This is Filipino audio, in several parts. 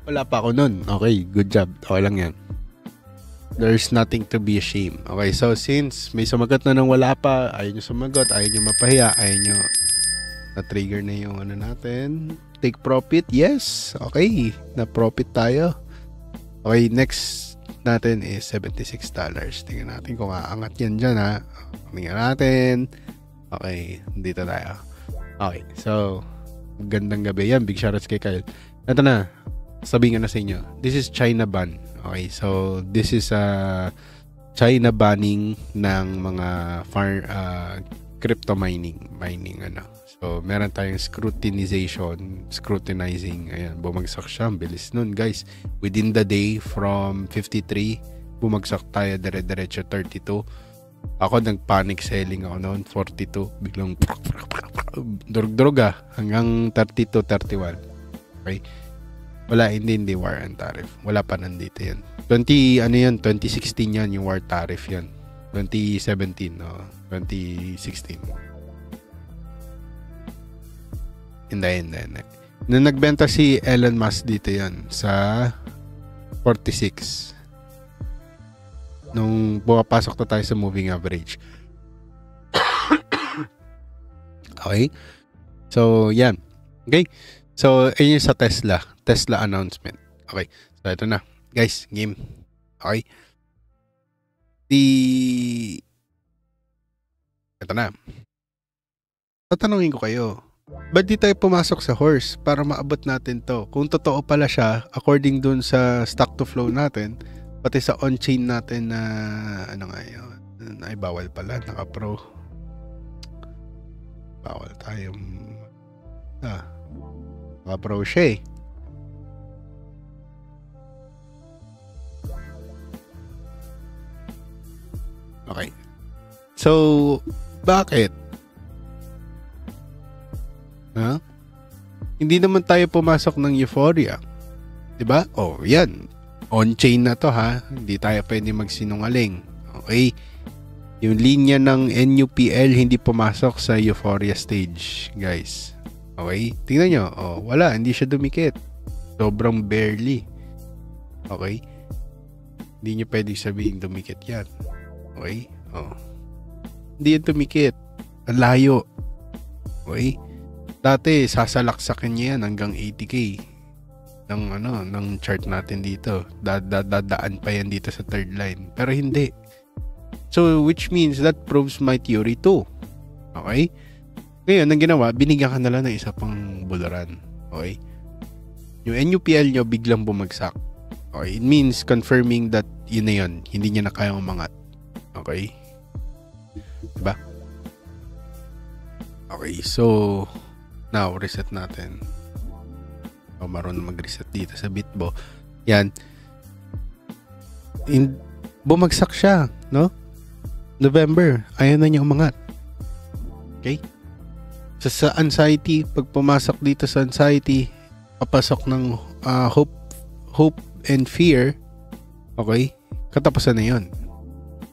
Wala pa ako nun. Okay, good job. Okay lang yan. There's nothing to be ashamed. Okay, so since may sumagot na nang wala pa, ayaw nyo sumagot, ayaw nyo mapahiya, ayaw nyo na-trigger na yung ano natin. Take profit, yes. Okay, na-profit tayo. Okay, next natin is $76. Tingnan natin kung aangat yan dyan, ha. Tingnan natin. Okay, dito tayo. Okay, so gandang gabi yan. Big shoutouts kay Kyle. Ito na, sabihin ko na sa inyo. This is China ban. Okay, so this is China banning ng mga crypto mining ano. So meron tayong scrutinizing. Ayan, bumagsak siya, bilis nun, guys. Within the day from 53, bumagsak tayo dire-diretso 32. Ako nag-panic selling ako noon, 42, biglang drog hanggang 32, 31. Okay? Wala, hindi war and tariff. Wala pa nandito yan. 2016 yan, yung war tariff yan. 2017, no? 2016. Hindi. Nung nagbenta si Elon Musk dito yan, sa 46. Nung pumapasok na tayo sa moving average. Okay? So, yan. Okay? So, yun yung sa Tesla announcement. Okay. So, ito na. Guys, game. Okay. Ito na. Tatanungin ko kayo. Ba't di tayo pumasok sa horse para maabot natin to? Kung totoo pala siya, according dun sa stock to flow natin, pati sa on-chain natin na, ano nga yun, ay bawal pala, naka-pro. Bawal tayong, naka-pro siya eh. Okay. So, bakit? Hindi naman tayo pumasok ng euphoria. 'Di ba? Oh, yan. On-chain na to, ha. Hindi tayo pwede magsinungaling. Okay? Yung linya ng NUPL hindi pumasok sa euphoria stage, guys. Okay? Tingnan nyo. Oh, wala. Hindi siya dumikit. Sobrang barely. Okay? Hindi nyo pwede sabihin dumikit yan. Okay? Oh. Hindi yan tumikit. Ang layo. Okay? Dati, sasalaksakin niya yan hanggang 80k ng chart natin dito. Dadaan pa yan dito sa third line. Pero hindi. So, which means that proves my theory too. Okay? Ngayon, ang ginawa, binigyan ka na lang ng isa pang bularan. Okay? Yung NUPL nyo biglang bumagsak. Okay? It means confirming that yun na yun. Hindi niya na kayang umangat. Okay? Diba? Okay, so now, reset natin. Marunong mag-reset dito sa Bitbo. Yan. Bumagsak siya, no? November. Ayaw na niya umangat. Okay? So, sa anxiety, pag pumasok dito sa anxiety, papasok ng hope and fear, okay? Katapusan na yun.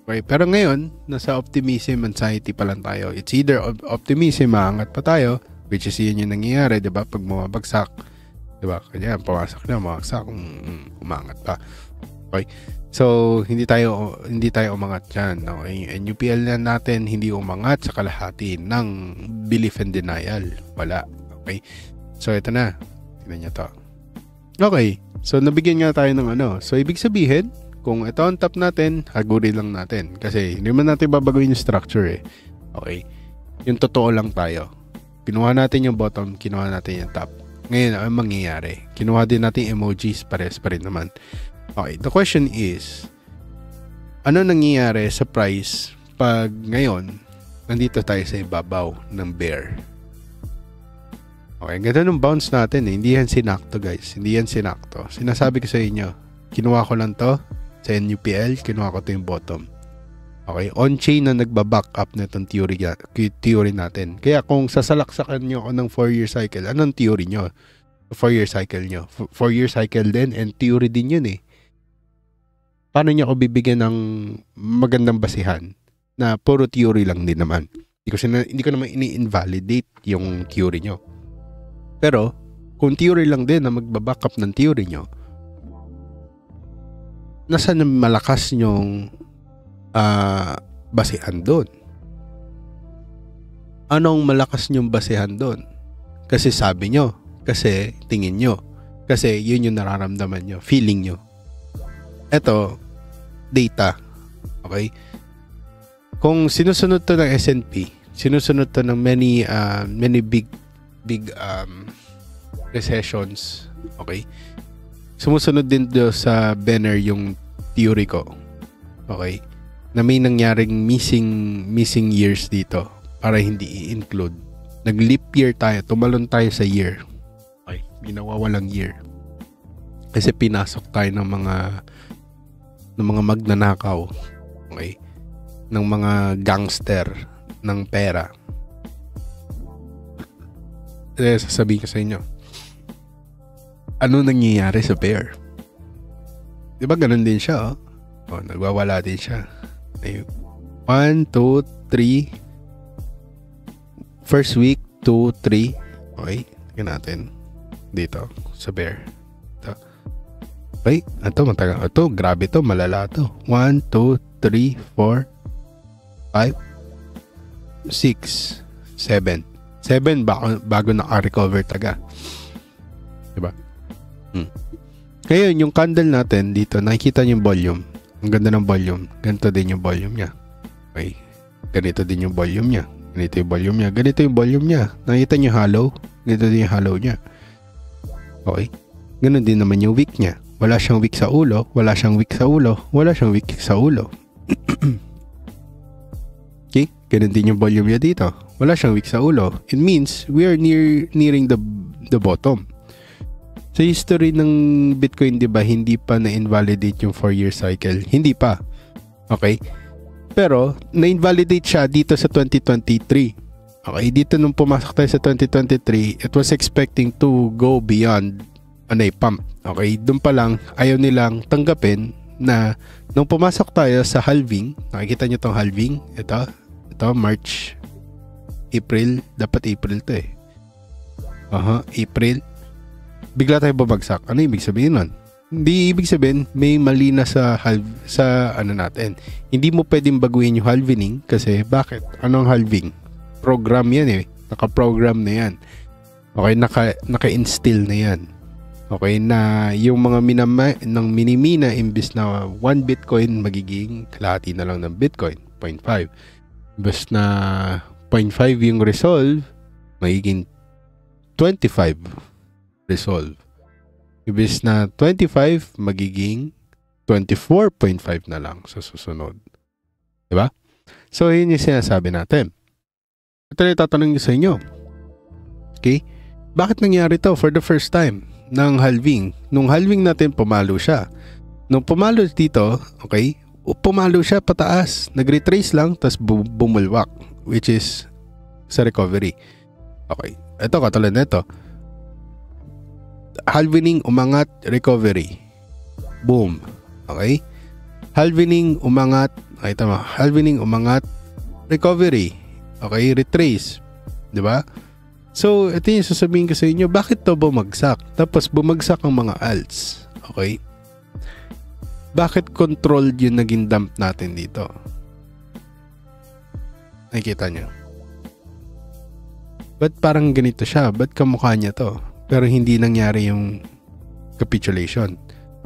Okay? Pero ngayon, nasa optimism, anxiety pa lang tayo. It's either optimism, maangat pa tayo, which is yun yung nangyayari, diba? Pag bumabagsak, diba? Kanya, pumasok na, bumagsak, umangat pa. Okay? So, hindi tayo umangat dyan. Okay? NUPL na natin, hindi umangat sa kalahati ng belief and denial. Wala. Okay? So, ito na. Tignan nyo to. Okay. So, nabigyan nga tayo ng ano. So, ibig sabihin, kung ito on top natin, haguri lang natin. Kasi, hindi man natin babaguhin yung structure eh. Okay? Yung totoo lang tayo. Kinuha natin yung bottom, kinuha natin yung top. Ngayon, ang mangyayari? Kinuha din natin emojis, pares pa rin naman. Okay, the question is, ano nangyayari sa price pag ngayon, nandito tayo sa ibabaw ng bear? Okay, ganda ng bounce natin eh. Hindi yan sinakto, guys. Hindi yan sinakto. Sinasabi ko sa inyo, kinuha ko lang to sa NUPL, kinuha ko to yung bottom. Okay, on-chain na nagbaback up na itong theory natin. Kaya kung sasalaksakan nyo ako ng 4-year cycle, anong theory nyo? 4-year cycle nyo. 4-year cycle din and theory din yun eh. Paano nyo ako bibigyan ng magandang basihan na puro theory lang din naman? Hindi ko naman ini-invalidate yung theory nyo. Pero, kung theory lang din na magbaback up ng theory nyo, nasaan ang malakas nyong basehan doon? Anong malakas nyong basehan doon? Kasi sabi nyo, kasi tingin nyo, kasi yun yung nararamdaman nyo, feeling nyo. Eto, data. Okay? Kung sinusunod to ng S&P, sinusunod to ng many big recessions, okay? Sumusunod din do sa Benner yung theory ko. Okay? Na may nangyaring missing years dito para hindi i-include. Nag-leap year tayo, tumalon tayo sa year. Okay, ginawawalang year. Kasi pinasok tayo ng mga magnanakaw. Okay? Ng mga gangster ng pera. Sasabihin ko sa inyo, ano nangyayari sa bear? Diba ganun din siya, oh? Oh, nagwawala din siya. 1, 2, 3. First week, 2, 3. Okay, tingnan natin. Dito, sa bear. Ito. Okay, ito matagal. Ito, grabe to, malala to. 1, 2, 3, 4, 5, 6, 7. 7 bago naka-recover taga. Diba? Ngayon, yung candle natin dito, nakikita niyo yung volume. Ang ganda ng volume. Ganito din yung volume niya. Okay. Ganito din yung volume niya. Ganito yung volume niya. Ganito yung volume niya. Nakikita niyo hollow? Ganito din yung hollow niya. Okay. Ganun din naman yung wick niya. Wala siyang wick sa ulo. Wala siyang wick sa ulo. Wala siyang wick sa ulo. Okay. Ganun din yung volume niya dito. Wala siyang wick sa ulo. It means we are nearing the bottom. Sa history ng Bitcoin, di ba, hindi pa na-invalidate yung 4-year cycle. Hindi pa. Okay? Pero, na-invalidate siya dito sa 2023. Okay? Dito nung pumasok tayo sa 2023, it was expecting to go beyond pump. Okay? Doon pa lang, ayaw nilang tanggapin na nung pumasok tayo sa halving, nakikita nyo tong halving? Ito, March, April. Dapat April to eh. April. Bigla tayo babagsak. Ano ibig sabihin nun? Hindi ibig sabihin may mali na sa natin. Hindi mo pwedeng baguhin yung halving kasi bakit? Anong halving? Program yan eh. Naka-program na yan. Okay, naka-instill na yan. Okay, na yung mga minimina imbis na 1 Bitcoin magiging kalahati na lang ng Bitcoin, 0.5. Imbis na 0.5 yung resolve, magiging 25 resolve. Ibis na 25, magiging 24.5 na lang sa susunod. Diba? So, yun yung sinasabi natin. Ito na itatanong nyo sa inyo. Okay? Bakit nangyari to for the first time ng halving? Nung halving natin, pumalo siya. Nung pumalo dito, okay, pumalo siya pataas. Nag-retrace lang, tas bumulwak, which is sa recovery. Okay. Ito, katulad na ito. Halvening, umangat, recovery. Boom. Okay? Halvening, umangat. Ay, tama. Halvening, umangat, recovery. Okay? Retrace. Diba? So, ito yung sasabihin ko sa inyo, bakit to bumagsak? Tapos, bumagsak ang mga alts. Okay? Bakit controlled yung naging dump natin dito? Nakikita nyo? Ba't parang ganito siya? Ba't kamukha niya to? Pero hindi nangyari yung capitulation.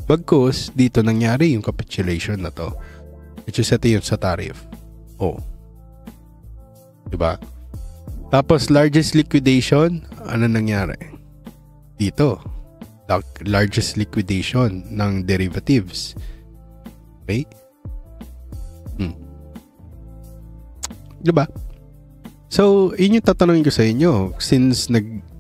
Bagkus, dito nangyari yung capitulation na to. Which is ito yung sa tariff. Oh. Diba? Tapos, largest liquidation, ano nangyari? Dito. Largest liquidation ng derivatives. Okay? Diba? So, yun yung tatanungin ko sa inyo. Since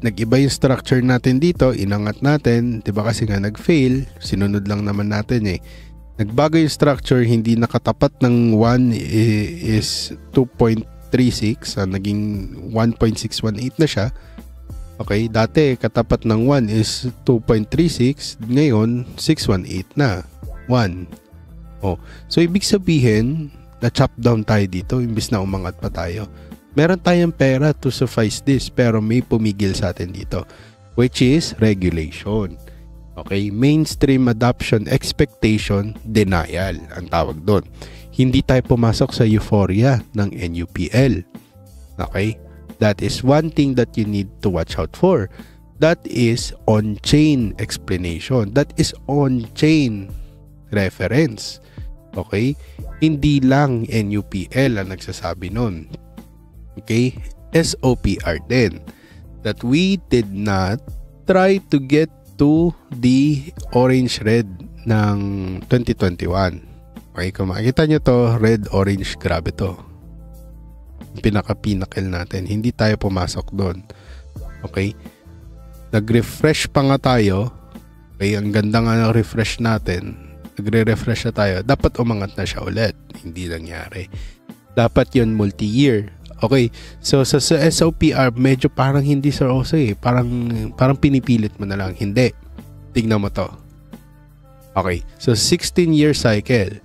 nag-iba yung structure natin dito, inangat natin, diba kasi nga nag-fail, sinunod lang naman natin eh. Nagbago yung structure, hindi nakatapat ng 1 is 2.36, naging 1.618 na siya. Okay, dati katapat ng 1 is 2.36, ngayon 618 na. 1. Oh, so ibig sabihin, na-chop down tayo dito, imbis na umangat pa tayo. Meron tayong pera to suffice this, pero may pumigil sa atin dito. which is regulation. Okay, mainstream adoption expectation denial ang tawag doon. Hindi tayo pumasok sa euphoria ng NUPL. Okay, that is one thing that you need to watch out for. That is on-chain explanation. That is on-chain reference. Okay, hindi lang NUPL ang nagsasabi nun. Okay, SOPR din. That we did not try to get to the orange-red ng 2021. Okay, kung makikita nyo to, red-orange, grabe to. Pinaka-pinnacle natin. Hindi tayo pumasok doon. Okay? Nag-refresh pa nga tayo. Okay, ang ganda nga ng refresh natin. Nagre-refresh na tayo. Dapat umangat na siya ulit. Hindi nangyari. Dapat yun multi-year. Okay, so sa SOPR medyo parang hindi seryoso eh. Parang pinipilit mo na lang. Hindi. Tingnan mo to. Okay, so 16-year cycle.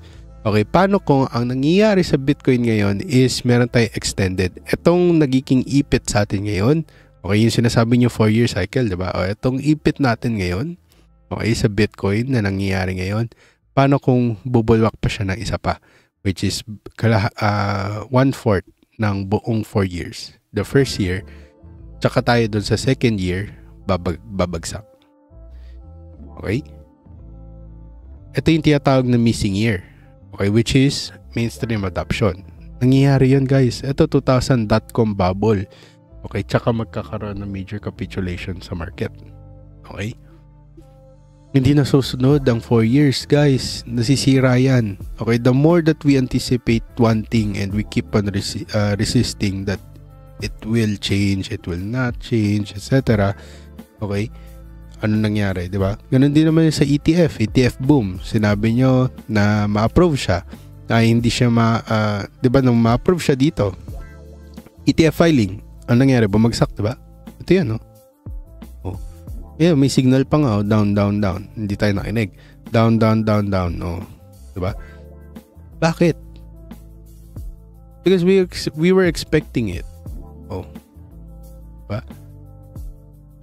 Okay, paano kung ang nangyayari sa Bitcoin ngayon is meron tayong extended? Itong nagiging ipit sa atin ngayon, okay, yung sinasabi nyo 4-year cycle, diba? O itong ipit natin ngayon, okay, sa Bitcoin na nangyayari ngayon, paano kung bubulwak pa siya ng isa pa? Which is 1/4 ng buong 4 years. The first year, tsaka tayo dun sa second year, babagsak. Okay? Ito yung tinatawag na missing year. Okay, which is mainstream adoption. Nangyayari yun, guys. Ito 2000.com bubble. Okay, tsaka magkakaroon ng major capitulation sa market. Okay? Hindi na susunod ang 4 years, guys. Nasisira yan. Okay, the more that we anticipate one thing and we keep on resisting that it will change, it will not change, etc. Okay? Ano nangyari, di ba? Ganun din naman sa ETF. ETF boom. Sinabi nyo na ma-approve siya. Na hindi siya di ba, nung ma-approve siya dito, ETF filing. Ano nangyari? Bumagsak, di ba? Ito yan, no? Yeah, may signal pa nga, down, down, down. Hindi tayo nakinig. Down, down, down, down. Oh, diba? Bakit? Because we were expecting it. Oh. Diba?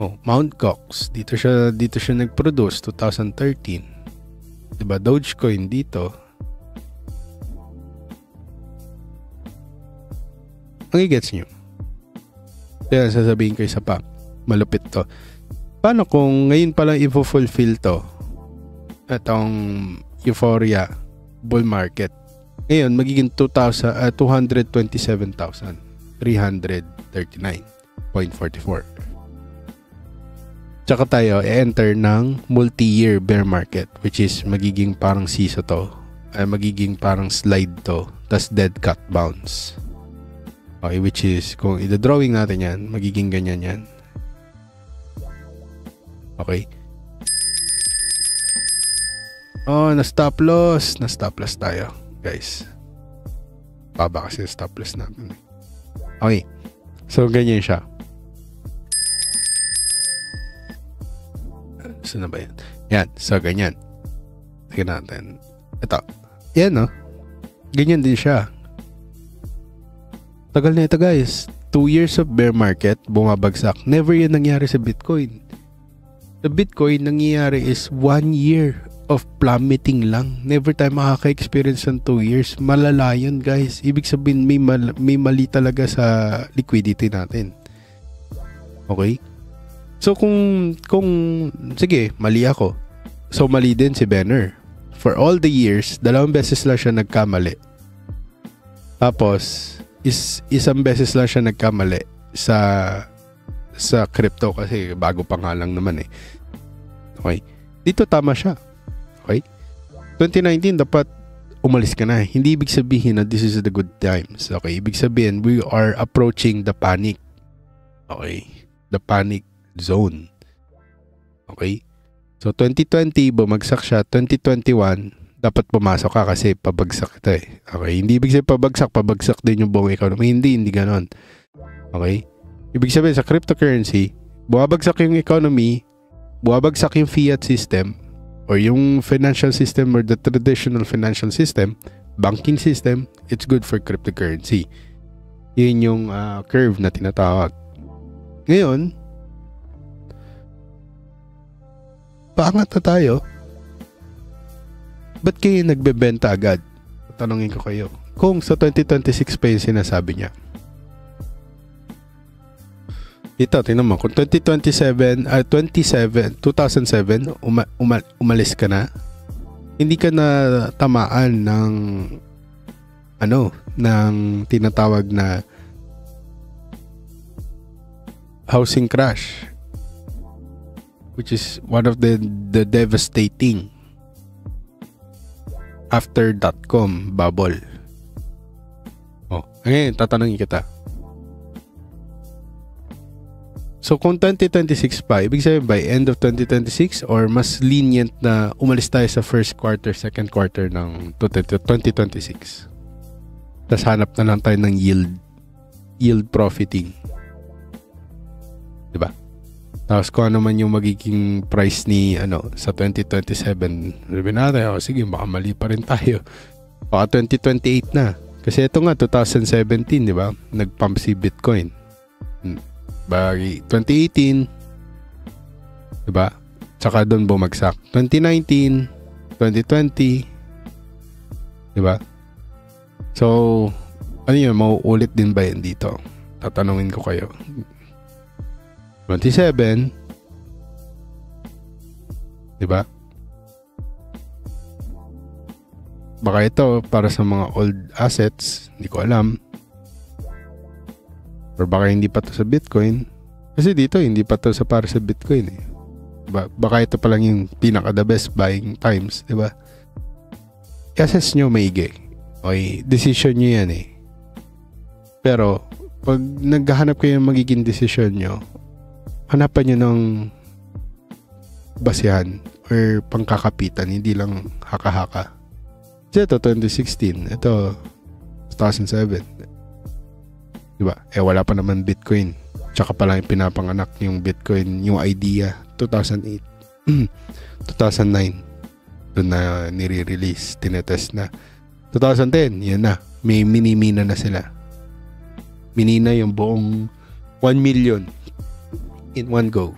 Oh, Mt. Gox. Dito siya nag-produce 2013. Diba? Dogecoin dito. Ang i-gets nyo. Kaya sasabihin ko isa pa. Malupit to. Paano kung ngayon pala i-fulfill to? Itong euphoria bull market. Ngayon, magiging 227,339.44. Tsaka tayo enter ng multi-year bear market, which is magiging parang siso to. Magiging parang slide to. Tas dead cat bounce. Okay, which is, kung i-drawing natin yan, magiging ganyan yan. Okay. Oh, na-stop loss. Na-stop loss tayo, guys. Baba kasi stop loss natin. Okay. So, ganyan siya. Saan na ba yan? Yan. So, ganyan. Tingnan natin. Ito. Yan, no? Ganyan din siya. Tagal na ito, guys. 2 years of bear market, bumabagsak. Never yan nangyari sa Bitcoin. Sa Bitcoin, nangyayari is 1 year of plummeting lang. Never tayo makaka-experience ng 2 years. Malala yun, guys. Ibig sabihin, may mali talaga sa liquidity natin. Okay? So, kung sige, mali ako. So, mali din si Benner. For all the years, 2 beses lang siya nagkamali. Tapos, isang beses lang siya nagkamali sa crypto kasi bago pa nga lang naman eh. Okay? Dito tama siya. Okay? 2019 dapat umalis ka na. Hindi ibig sabihin na this is the good times. Okay? Ibig sabihin we are approaching the panic. Okay? The panic zone. Okay? So 2020 bumagsak siya. 2021 dapat pumasok ka kasi pabagsak ito eh. Okay? Hindi ibig sabihin pabagsak din yung buong economy. Hindi ganon. Okay? Ibig sabihin sa cryptocurrency, buwabagsak yung economy, buwabagsak yung fiat system, or yung financial system or the traditional financial system, banking system, it's good for cryptocurrency. Yun yung curve na tinatawag. Ngayon, paangat na tayo. Ba't kayo nagbebenta agad? Tanungin ko kayo. Kung sa 2026 pa yung sinasabi niya. Ito, tingnan mo. Kung 2007, umalis ka na, hindi ka na tamaan ng ng tinatawag na housing crash, which is one of the devastating after .com bubble. Ngayon, tatanungin kita. So, kung 2026 pa, ibig sabihin by end of 2026 or mas lenient na umalis tayo sa first quarter, second quarter ng 2026. Tapos hanap na lang tayo ng yield profiting. Diba? Tapos kung ano man yung magiging price ni sa 2027, sabi natin, sige, baka mali pa rin tayo. Baka 2028 na. Kasi ito nga, 2017, di ba? Nag-pump si Bitcoin. Bagi 2018, di ba? Tsaka doon bumagsak. 2019, 2020, di ba? So, ano yun? Mauulit din ba yan dito? Tatanungin ko kayo. 27, di ba? Baka ito para sa mga old assets, hindi ko alam. Or baka hindi pa to sa Bitcoin. Kasi dito hindi pa to sa para sa Bitcoin eh. Diba? Baka ito pa lang yung pinaka the best buying times, di ba? I-assess nyo maigi. Okay, decision nyo yan eh. Pero pag naghahanap kayo ng magiging decision nyo, hanapan nyo ng basihan or pangkakapitan, hindi lang haka-haka. Kasi ito 2016, ito 2007. Diba? Wala pa naman Bitcoin. Tsaka pa lang yung pinapanganak yung Bitcoin, yung idea, 2008. 2009. Doon na nire-release, tinetest na. 2010, yan na. May minimina na sila. Minina yung buong 1 million in one go.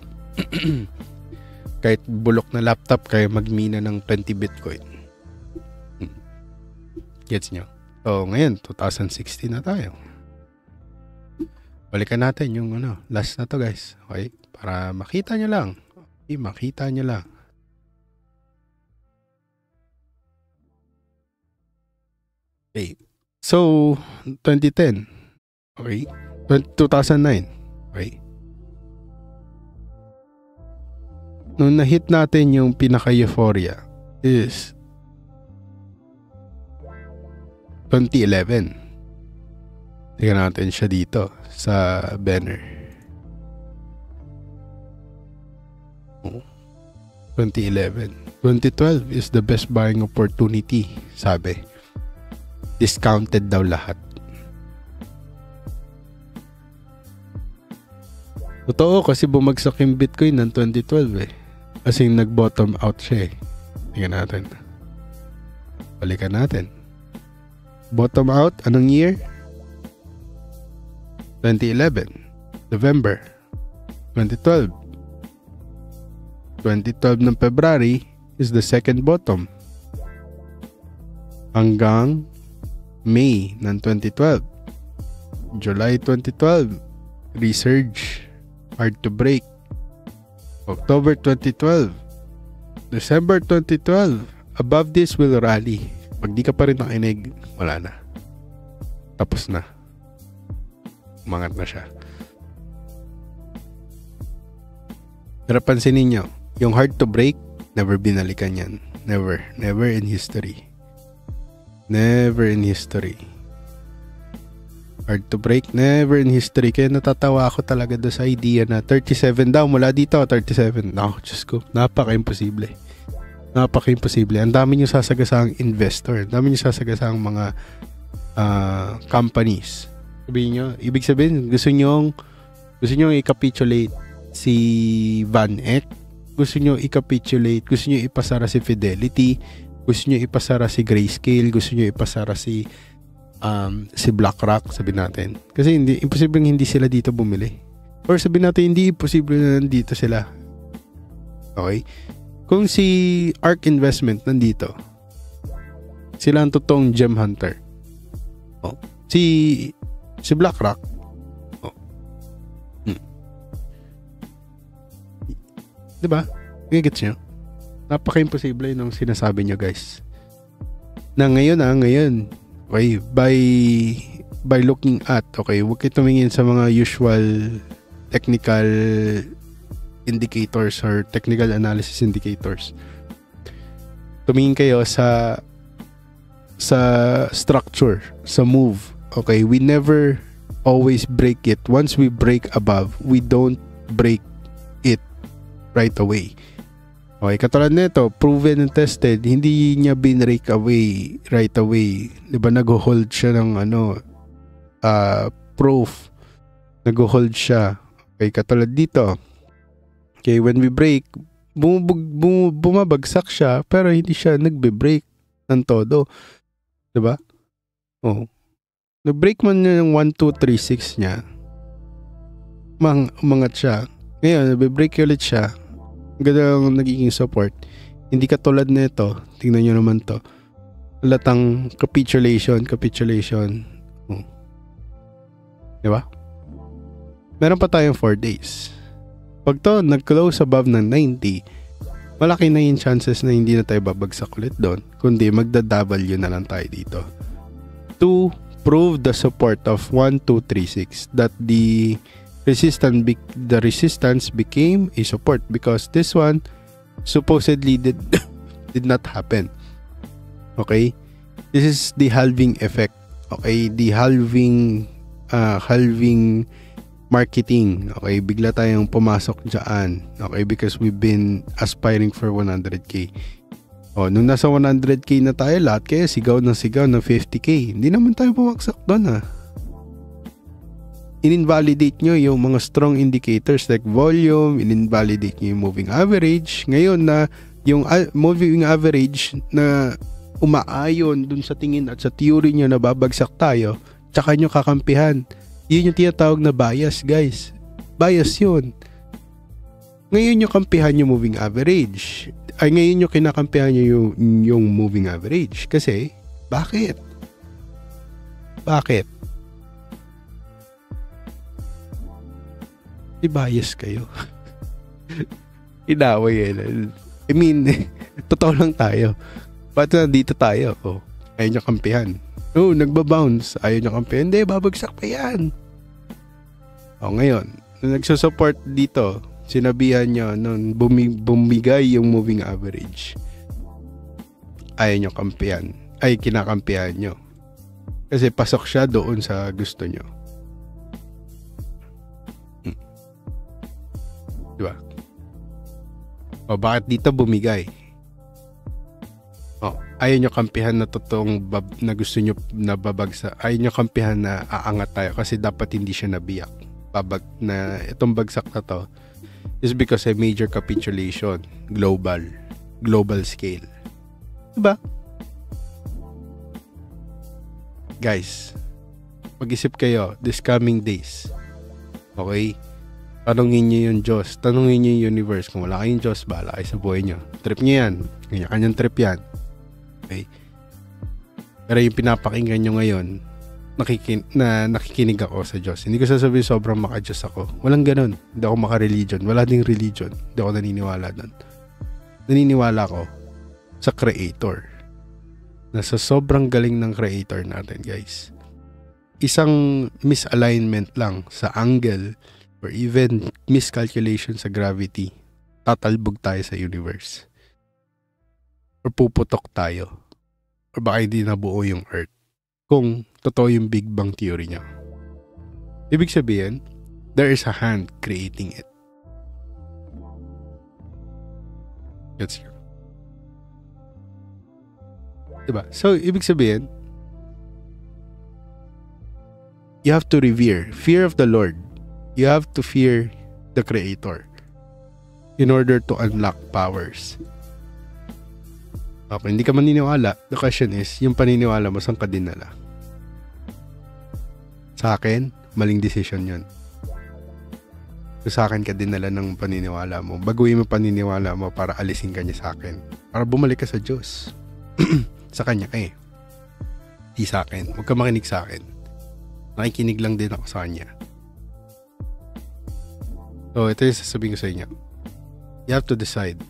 Kahit bulok na laptop, kaya magmina ng 20 Bitcoin. Gets nyo? So, ngayon, 2016 na tayo. Balikan natin yung last na to guys. Okay? Para makita nyo lang. Okay, makita nyo lang. Okay. So, 2010. Okay? 2009. Okay? Nung na-hit natin yung pinaka-euphoria is 2011. Tingnan natin siya dito sa banner. 2011. 2012 is the best buying opportunity, sabi. Discounted daw lahat. Totoo kasi bumagsak yung Bitcoin ng 2012 eh. Kasi nag-bottom out siya eh. Tingnan natin. Balikan natin. Bottom out, anong year? 2011. November. 2012. 2012 ng February is the second bottom. Hanggang May ng 2012. July 2012. Resurge. Hard to break. October 2012. December 2012. Above this will rally. Pag di ka pa rin nakinig, wala na. Tapos na. Umangat na siya. Pero pansinin nyo, yung hard to break, never binalikan yan. Never. Never in history. Never in history. Hard to break, never in history. Kaya natatawa ako talaga doon sa idea na 37 daw mula dito, 37. No, Diyos ko, napaka-imposible. Napaka-imposible. Ang dami nyo sasagasang investor. Ang dami nyo sasagasang mga companies. Sabihin nyo, ibig sabihin, gusto nyo i-capitulate si Van Eck. Gusto nyo i-capitulate. Gusto nyo ipasara si Fidelity. Gusto nyo ipasara si Grayscale. Gusto nyo ipasara si BlackRock, sabi natin. Kasi imposibleng hindi sila dito bumili. Or sabi natin, hindi imposible na nandito sila. Okay? Kung si ARK Investment nandito, sila ang totoong gem hunter. Oh. Si BlackRock, oh. Diba? Gigits nyo? Napaka-imposible nung sinasabi nyo, guys. Na ngayon, okay, by looking at, okay, huwag kayo tumingin sa mga usual technical indicators or technical analysis indicators. Tumingin kayo sa structure, sa move. Okay, we never always break it. Once we break above, we don't break it right away. Okay, katulad nito, proven and tested, hindi niya binrake away right away. 'Di ba, nag-hold siya ng proof. Nag-hold siya. Okay, katulad dito. Okay, when we break, bumabagsak siya, pero hindi siya nagbe-break ng todo. 'Di ba? Oh. Nag-break man niya ng 1, 2, 3, 6 niya. Umangat siya. Ngayon, nagbe-break ulit siya. Ganda ang nagiging support. Hindi katulad nito. Tingnan nyo naman to. Latang capitulation. Oh. 'Di ba? Meron pa tayong 4 days. Pag to nag-close above ng 90, malaki na yung chances na hindi na tayo babagsak ulit doon, kundi magda-W na lang tayo dito. To prove the support of 1, 2, 3, 6, that the resistance became a support, because this one supposedly did not happen. Okay? This is the halving effect. Okay? The halving marketing. Okay? Bigla tayong pumasok dyan. Okay? Because we've been aspiring for 100k. Oh, nung nasa 100k na tayo lahat, kaya sigaw ng 50k. Hindi naman tayo pumaksak doon, In-invalidate nyo yung mga strong indicators like volume, in-invalidate nyo yung moving average. Ngayon na yung moving average na umaayon dun sa tingin at sa theory nyo na babagsak tayo, tsaka nyo kakampihan. Yun yung tinatawag na bias, guys. Bias yun. Ngayon nyo kampihan yung moving average. Ay, ngayon nyo kinakampihan nyo yung moving average. Kasi, bakit? I-bias kayo. Inaway yan. I mean, totoo lang tayo. Ba't nandito tayo? Oh, ayaw nyo kampihan. Oh, nagbabounce. Ayaw nyo kampihan. Hindi, babagsak pa yan. Oh, ngayon, nagsusupport dito, sinabihan nyo nung bumigay yung moving average. Ayaw nyo kampihan. Ay, kinakampihan nyo. Kasi pasok siya doon sa gusto nyo. Diba? O, bakit dito bumigay? O, ayaw nyo kampihan na totoong na gusto nyo na babagsak. Ayaw nyo kampihan na aangat tayo kasi dapat hindi siya nabiyak. Na itong bagsak na to is because a major capitulation, global scale. Diba? Guys, mag-isip kayo this coming days. Okay? Tanungin nyo yung Diyos. Tanungin nyo yung universe. Kung wala kayong Diyos, bahala kayo sa buhay nyo. Trip nyo yan. Kanya-kanyang trip yan. Okay? Pero yung pinapakinggan nyo ngayon, nakikinig ako sa Diyos. Hindi ko sasabihin sobrang maka-Diyos ako. Walang ganun. Hindi ako maka-religion. Wala ding religion. Hindi ako naniniwala doon. Naniniwala ko sa Creator. Na sa sobrang galing ng Creator natin, guys. Isang misalignment lang sa angle or even miscalculation sa gravity, tatalbog tayo sa universe. Or puputok tayo. Or baka hindi nabuo yung Earth. Kung totoo yung Big Bang Theory niya. Ibig sabihin, there is a hand creating it. That's true. Diba? So, ibig sabihin, you have to revere. Fear of the Lord. You have to fear the Creator in order to unlock powers. Okay, hindi ka maniniwala. The question is, yung paniniwala mo, saan ka dinala? Sa akin, maling decision yun. sa akin ka dinala ng paniniwala mo. Baguhin mo paniniwala mo para alisin ka niya sa akin. Para bumalik ka sa Diyos. Sa kanya ka eh. Di sa akin. Huwag ka makinig sa akin. Nakikinig lang din ako sa kanya. So, ito yung sasabihin ko sa inyo. You have to decide.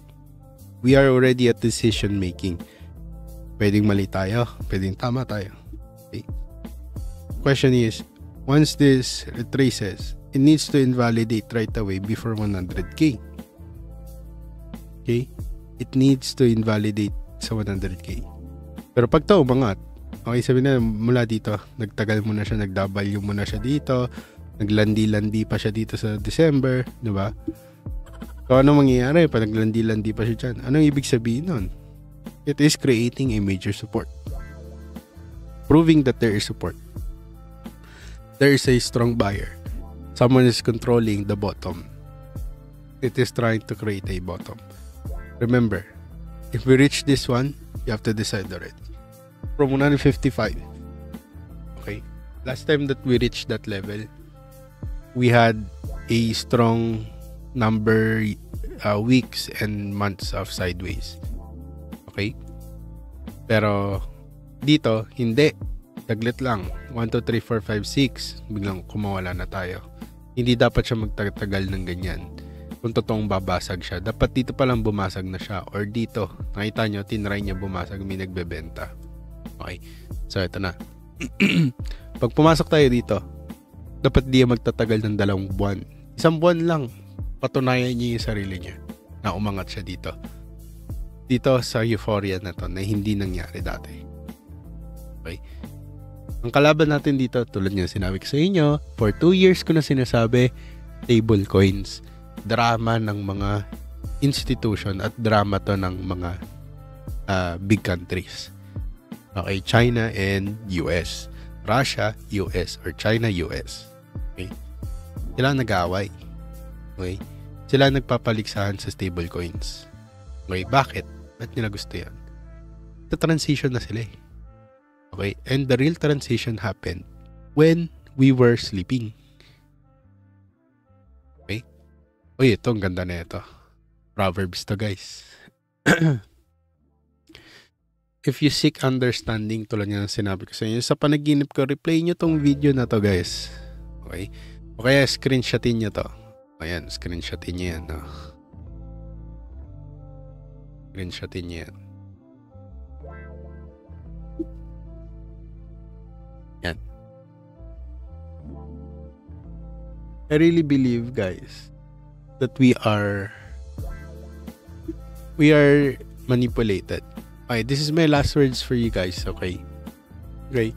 We are already at decision making. Pwedeng mali tayo. Pwedeng tama tayo. Okay? Question is, once this retraces, it needs to invalidate right away before 100k. Okay? It needs to invalidate sa 100k. Pero pag ito umangat, okay, sabihin na mula dito, nagtagal muna siya, nag-W muna siya dito, naglandi-landi pa siya dito sa December, di ba? So, ano mangyayari pag naglandi-landi pa siya dyan? Anong ibig sabihin nun? It is creating a major support. Proving that there is support. There is a strong buyer. Someone is controlling the bottom. It is trying to create a bottom. Remember, if we reach this one, you have to decide already. From 155. Okay? Last time that we reached that level, we had a strong number weeks and months of sideways. Okay? Pero dito, hindi. Taglit lang. 1, 2, 3, 4, 5, 6. Biglang kumawala na tayo. Hindi dapat siya magtatagal ng ganyan. Kung totoong babasag siya, dapat dito pa lang bumasag na siya. Or dito, nakita nyo, tinry niya bumasag, may nagbebenta. Okay. So, ito na. Pag pumasok tayo dito, dapat di magtatagal ng 2 buwan. 1 buwan lang, patunayan niya yung sarili niya na umangat siya dito. Dito sa euphoria na to, na hindi nangyari dati. Okay. Ang kalaban natin dito, tulad nga sinabi ko sa inyo, for 2 years ko na sinasabi, stable coins. Drama ng mga institution at drama to ng mga big countries. Okay, China and US. Russia, US, or China, US. Okay. Sila nag-aaway. Okay. Sila nagpapaligsahan sa stable coins. Okay, bakit? Ba't nila gusto yan? Sa transition na sila eh. Okay, and the real transition happened when we were sleeping. Okay? Uy, ito, ang ganda na ito. Proverbs to, guys. If you seek understanding, tulad nga ng sinabi ko sa inyo, sa panaginip ko, replay nyo tong video na to, guys. Okay? O kaya, screenshotin nyo to. Ayan, screenshotin nyo yan. No? Screenshotin nyo yan. Yan. I really believe, guys, that we are manipulated. Okay, this is my last words for you guys, okay? Okay.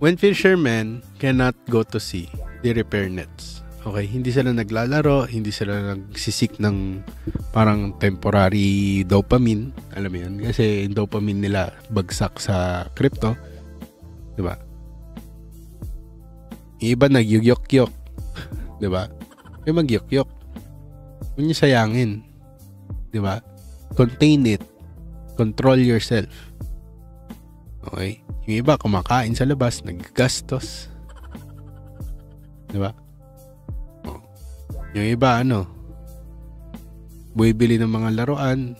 When fishermen cannot go to sea, they repair nets. Okay, hindi sila naglalaro, hindi sila nagsisik ng parang temporary dopamine. Alam mo yun? Kasi yung dopamine nila bagsak sa crypto. Diba? Yung iba nagyugyok-yok. Diba? Yung magyukyok. Huwag niyo sayangin. Diba? Contain it. Control yourself. Okay? Yung iba kumakain sa labas, naggastos. Diba? Oh. Yung iba bumibili ng mga laruan,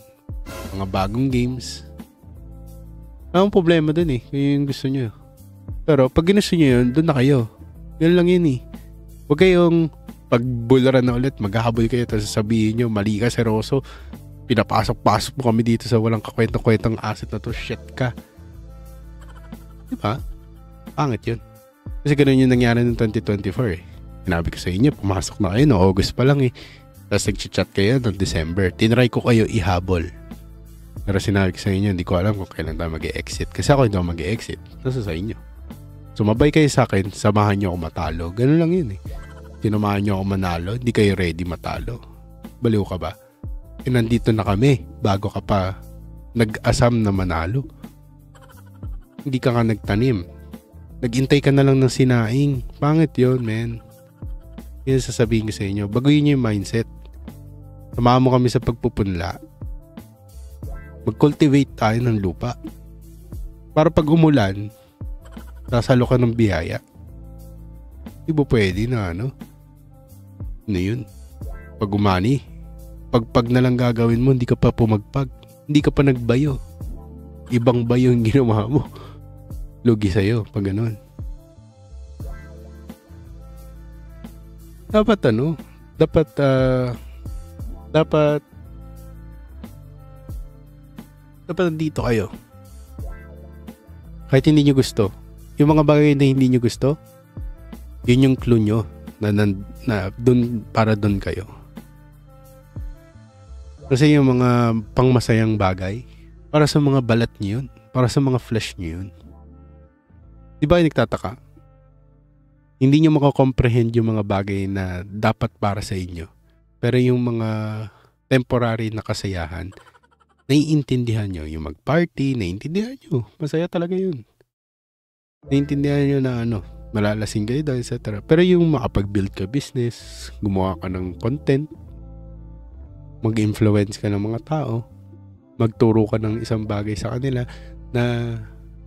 mga bagong games. Ang problema dun eh. Yung gusto nyo. Pero pag ginusto nyo yun, dun na kayo. Yun lang yun eh. Huwag kayong pagbularan na ulit, maghahabol kayo, tapos sabihin nyo, mali ka, seroso. Pinapasok-pasok mo kami dito sa walang kakwentang-kwentang asset na to. Shit ka. Diba? Pangit yun. Kasi ganun yung nangyari noong 2024 eh. Sinabi ko sa inyo, pumasok na kayo no August pa lang eh. Tapos nag-chat kayo noong December. Tinry ko kayo ihabol. Pero sinabi ko sa inyo, hindi ko alam kung kailan tayo mag-e-exit. Kasi ako hindi ako mag-e-exit. Nasa sa inyo. Sumabay kayo sa akin, samahan nyo ako matalo. Ganun lang yun eh. Sinamahan nyo ako manalo, hindi kayo ready matalo. Baliw ka ba? Eh, nandito na kami bago ka pa nag-asam na manalo. Hindi ka nga nagtanim. Nag-intay ka na lang ng sinaing. Pangit yun, man. Yan sasabihin ko sa inyo. Baguhin nyo yung mindset. Samahan mo kami sa pagpupunla. Mag-cultivate tayo ng lupa. Para pag umulan, sasalo ka ng biyaya. Di ba pwede na Ano yun? Pag-umani. Pag na lang gagawin mo, hindi ka pa pumagpag. Hindi ka pa nagbayo. Ibang bayo yung ginawa mo. Lugi sa'yo pag ganun. Dapat dito kayo. Kahit hindi nyo gusto. Yung mga bagay na hindi nyo gusto, yun yung clue nyo na dun, para dun kayo. Kasi yung mga pangmasayang bagay, para sa mga balat nyo yun. Para sa mga flesh nyo yun. Di ba yung nagtataka? Hindi nyo makakomprehend yung mga bagay na dapat para sa inyo. Pero yung mga temporary na kasayahan, naiintindihan nyo. Yung mag-party, naiintindihan nyo. Masaya talaga yun. Naiintindihan nyo na malalasing kayo daw, etc. Pero yung makapag-build ka business, gumawa ka ng content, mag-influence ka ng mga tao, magturo ka ng isang bagay sa kanila na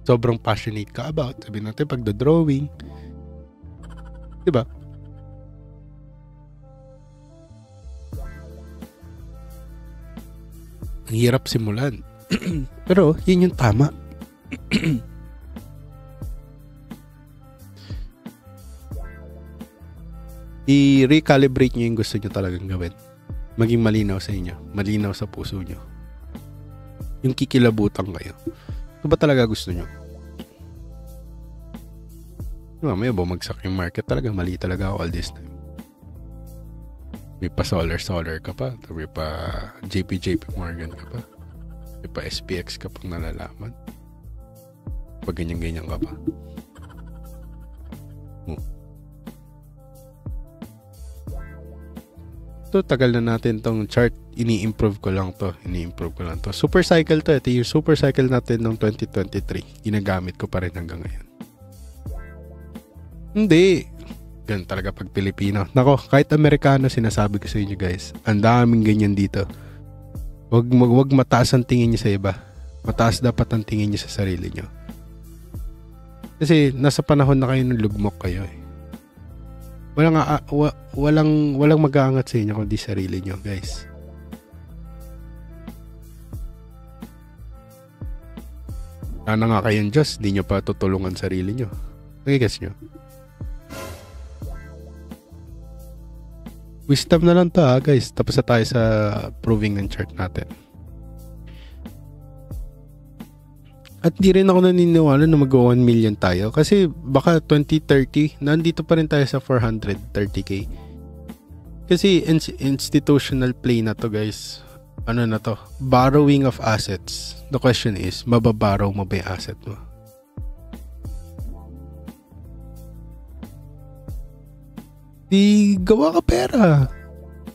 sobrang passionate ka about. Sabihin natin, pagdodrawing. Diba? Ang hirap simulan. Pero, yun yung tama. I-recalibrate nyo yung gusto nyo talagang gawin. Maging malinaw sa inyo. Malinaw sa puso nyo. Yung kikilabutan kayo. Ano ba talaga gusto nyo? May bumagsak yung market talaga. Mali talaga ako all this time. May pa solar ka pa. May pa JP Morgan ka pa. May pa SPX ka pang nalalaman. Pag ganyan-ganyan ka pa. So, tagal na natin tong chart. Ini-improve ko lang to. Super cycle to. Ito yung super cycle natin noong 2023. Ginagamit ko pa rin hanggang ngayon. Hindi. Ganun talaga pag Pilipino. Nako, kahit Amerikano, sinasabi ko sa inyo guys, ang daming ganyan dito. Wag mataas ang tingin niyo sa iba. Mataas dapat ang tingin niyo sa sarili niyo. Kasi nasa panahon na kayo ng lugmok kayo eh. Walang mag-aangat sa inyo kundi sarili niyo, guys. Sana nga kayong Diyos, di nyo pa tutulungan sarili nyo. Nagigets nyo? Wisdom na lang to guys. Tapos na tayo sa proving ng chart natin. At di rin ako naniniwala na mag-1 million tayo. Kasi baka 2030, nandito pa rin tayo sa 430k. Kasi institutional play na to guys. Ano na to? Borrowing of assets. The question is, mababorrow mo ba yung asset mo? Di gawa ka pera.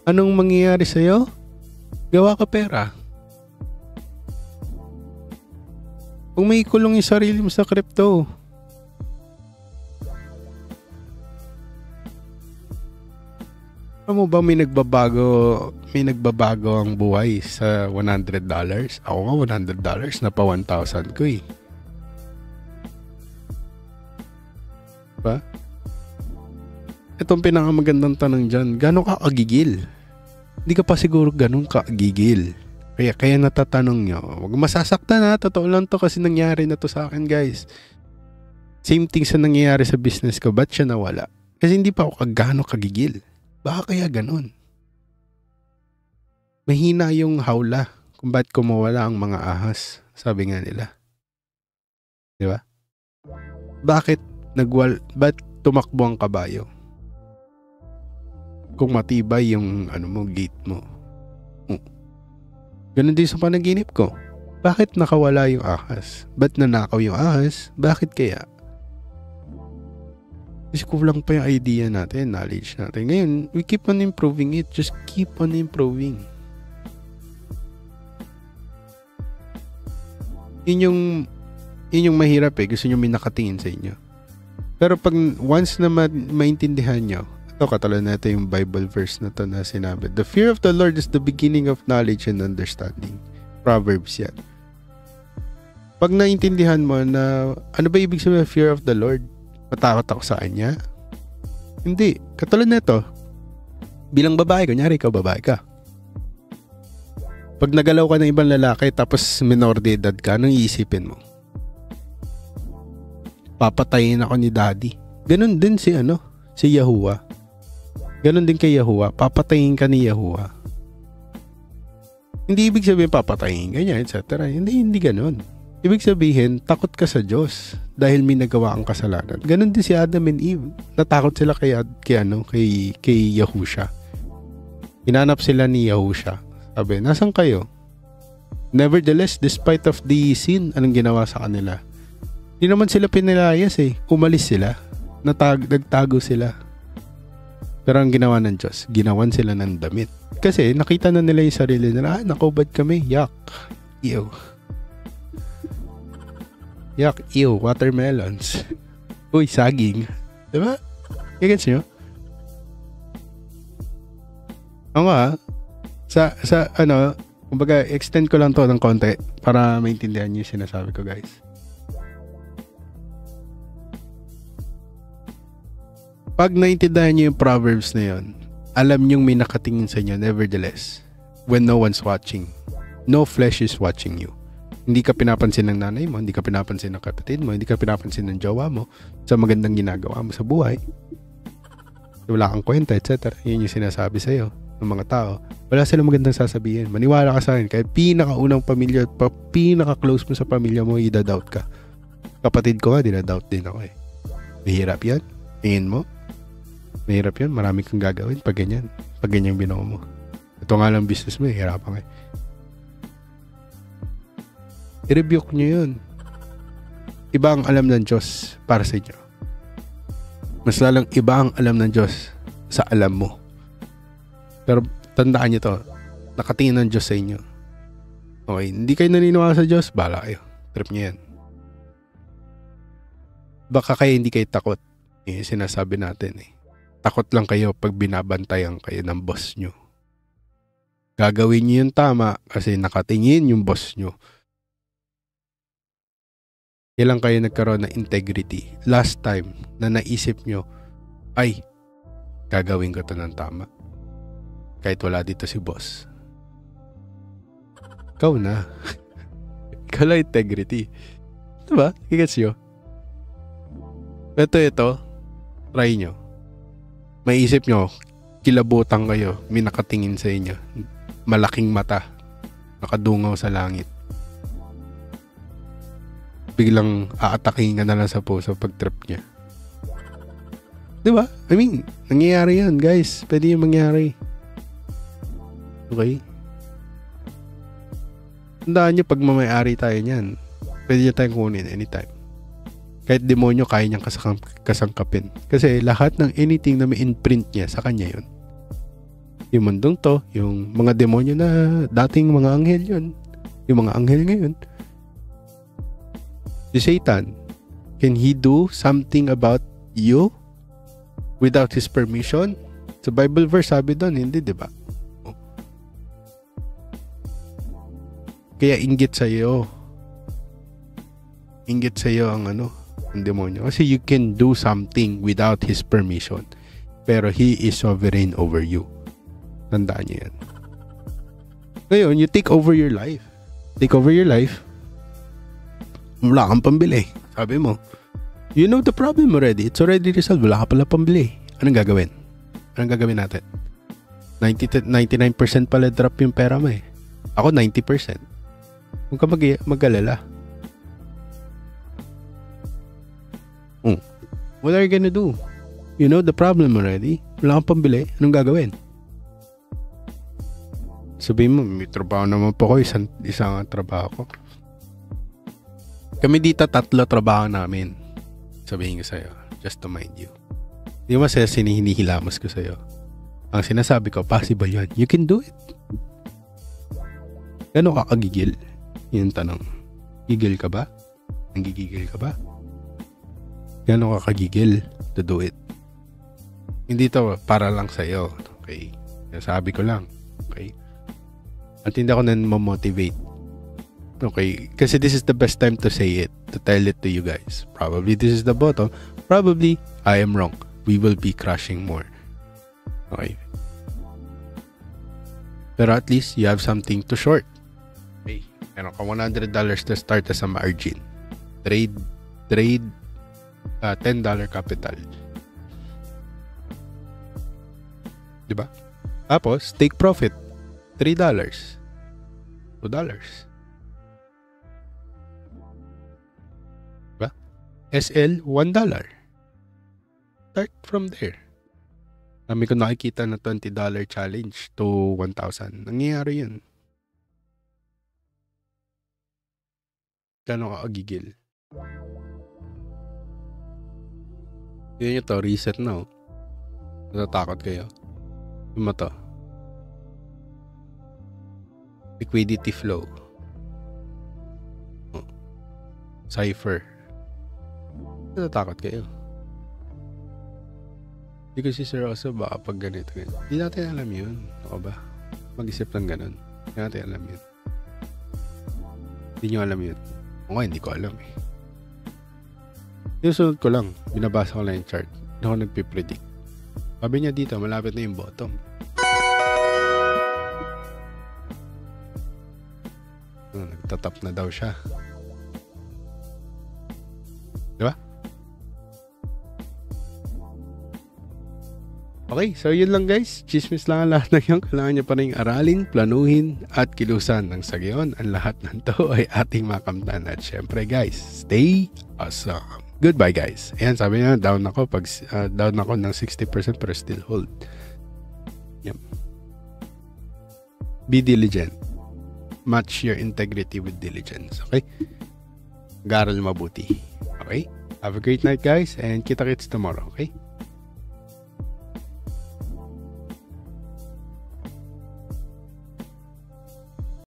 Anong mangyayari sa'yo? Gawa ka pera. Kung may kulong yung sarili mo sa crypto, alam mo ba may nagbabago ang buhay sa $100? Ako nga $100 na pa 1,000 ko eh. Diba? Itong pinakamagandang tanong dyan, gano'n ka kagigil? Hindi ka pa siguro gano'n kagigil. Kaya natatanong nyo, huwag masasaktan ha, totoo lang to kasi nangyari na to sa akin guys. Same thing sa nangyayari sa business ko, ba't siya nawala? Kasi hindi pa ako gano'n kagigil. Baka kaya gano'n? Mahina yung hawla kung ba't kumawala ang mga ahas, sabi nga nila. Di ba? Bakit tumakbo ang kabayo? Kung matibay yung gate mo. Ganun din sa panaginip ko. Bakit nakawala yung ahas? Ba't nanakaw yung ahas? Bakit kaya? Kasi kulang pa yung idea natin, knowledge natin. Ngayon, we keep on improving it. Just keep on improving. Yun yung mahirap eh. Gusto nyo may nakatingin sa inyo. Pero pag once na maintindihan nyo, ito katulad na ito yung Bible verse na to na sinabi, the fear of the Lord is the beginning of knowledge and understanding. Proverbs yan. Pag naintindihan mo na ano ba ibig sabihin fear of the Lord? Matakot ako sa kanya? Hindi. Katulad na ito. Bilang babae, kunyari ikaw babae ka. Pag nagalaw ka ng ibang lalaki tapos minor de edad ka, anong iisipin mo? Papatayin ako ni daddy. Ganon din si Yahuwah. Ganon din kay Yahuwah. Papatayin ka ni Yahuwah. Hindi ibig sabihin papatayin ganyan, etc. Hindi ganon. Ibig sabihin, takot ka sa Diyos dahil may nagawa ang kasalanan. Ganon din si Adam and Eve. Natakot sila kay Yahusha. Hinanap sila ni Yahusha. Sabi, nasan kayo? Nevertheless, despite of the sin, anong ginawa sa kanila? Hindi naman sila pinilayas Umalis sila. Nagtago sila. Pero ang ginawa ng Diyos, ginawan sila ng damit. Kasi nakita na nila yung sarili nila, nakubad kami. Yuck. Ew. Yuck. Ew. Watermelons. Uy, saging. Diba? Gagets nyo? Ako kumbaga, extend ko lang to ng konti para maintindihan niyo yung sinasabi ko, guys. Pag naintindihan niyo yung Proverbs na yun, alam niyong may nakatingin sa inyo, nevertheless, when no one's watching, no flesh is watching you. Hindi ka pinapansin ng nanay mo, hindi ka pinapansin ng kapatid mo, hindi ka pinapansin ng jowa mo sa magandang ginagawa mo sa buhay. Wala kang kwenta, etc. Yun yung sinasabi sa'yo ng mga tao. Wala silang magandang sasabihin. Maniwala ka sa akin. Kahit pinakaunang pamilya, pinaka-close mo sa pamilya mo, idadoubt ka. Kapatid ko nga, dinadoubt din ako Mahirap yan. Tingin mo? Mahirap yan. Marami kang gagawin pag ganyan. Pag ganyan binuo mo. Ito nga lang business mo, hirapan ka. I-rebuke nyo yun. Iba ang alam ng Diyos para sa inyo. Mas lalang iba ang alam ng Diyos sa alam mo. Pero tandaan nyo to, nakatingin ng Diyos sa inyo. Okay, hindi kayo naniniwala sa Diyos, bahala kayo. Trip nyo yan. Baka kayo hindi kayo takot. Sinasabi natin Takot lang kayo pag binabantayan kayo ng boss nyo. Gagawin nyo yung tama kasi nakatingin yung boss nyo. Kailan kayo nagkaroon ng integrity? Last time na naisip nyo, ay, gagawin ko to ng tama. Kahit wala dito si boss. Ikaw na. Ikaw lang integrity. Diba? Gigets nyo? Ito. Try nyo. Maisip nyo, kilabutan kayo, may nakatingin sa inyo. Malaking mata. Nakadungaw sa langit. Biglang aataking ka na lang sa puso pag trip niya. Diba? I mean, nangyayari yan, guys. Pwede yung mangyari. Okay? Tandaan nyo, pag mamayari tayo niyan, pwede nyo tayong kunin anytime. Kahit demonyo, kaya niyang kasangkapin. Kasi lahat ng anything na may imprint niya, sa kanya yun. Yung mundong to, yung mga demonyo na dating mga anghel yun. Yung mga anghel ngayon. Si Satan, can he do something about you without his permission? Sa Bible verse, sabi doon, hindi, diba? Kaya inggit sa iyo. Inggit sa iyo ang ang demonyo. Kasi you can do something without his permission. Pero he is sovereign over you. Tandaan niyo yan. Ngayon, you take over your life. Take over your life. Wala kang pambili. Sabi mo, you know the problem already. It's already resolved. Wala ka pala pambili. Anong gagawin? Anong gagawin natin? 99% pala drop yung pera mo Ako 90%. Huwag ka mag-alala. What are you gonna do? You know the problem already. Wala kang pambili. Anong gagawin? Sabihin mo, may trabaho naman po ko. Isang trabaho ko. Kami dito 3 trabaho namin. Sabihin ko sa'yo. Just to mind you. Di ba hinihilamos ko sa'yo? Ang sinasabi ko, possible yun. You can do it. Gano'n ka kagigil? Yung tanong. Gigil ka ba? Nanggigigil ka ba? Gano'n ka kagigil to do it? Hindi to para lang sa'yo. Okay? Sabi ko lang. Okay? At hindi ako motivate. Okay? Kasi this is the best time to say it. To tell it to you guys. Probably this is the bottom. Probably I am wrong. We will be crushing more. Okay? Pero at least you have something to short. Okay. Meron ka $100 to start as a margin. Trade $10 capital. Diba? Tapos, take profit. $3. $2. Diba? SL, $1. Start from there. Kami ko nakikita na $20 challenge to 1,000. Nangyayari yun. Gano'n ka agigil? Yun nyo to, reset na. Natatakot kayo. Yung mo to. Liquidity flow. Cypher. Natatakot kayo. Hindi ko si Sir Oso baka pag ganito. Hindi natin alam yun. Ako ba? Mag-isip ng ganun. Hindi natin alam yun. Hindi nyo alam yun. Oo, hindi ko alam eh. Sinusunod ko lang. Binabasa ko lang yung chart. Hindi ako nagpipredict. Sabi niya dito, malapit na yung bottom. Nagtatap na daw siya. Diba? Okay, so yun lang guys. Chismis lang ang lahat ng yun. Kailangan nyo pa rin aralin, planuhin, at kilusan. Nang sa gayon, ang lahat ng to ay ating makamtan. At syempre guys, stay awesome. Goodbye guys. Ayan, sabi niya, down ako ng 60% pero still hold. Yep. Be diligent. Match your integrity with diligence. Okay? Garal mabuti. Okay? Have a great night guys and kita-kits tomorrow. Okay?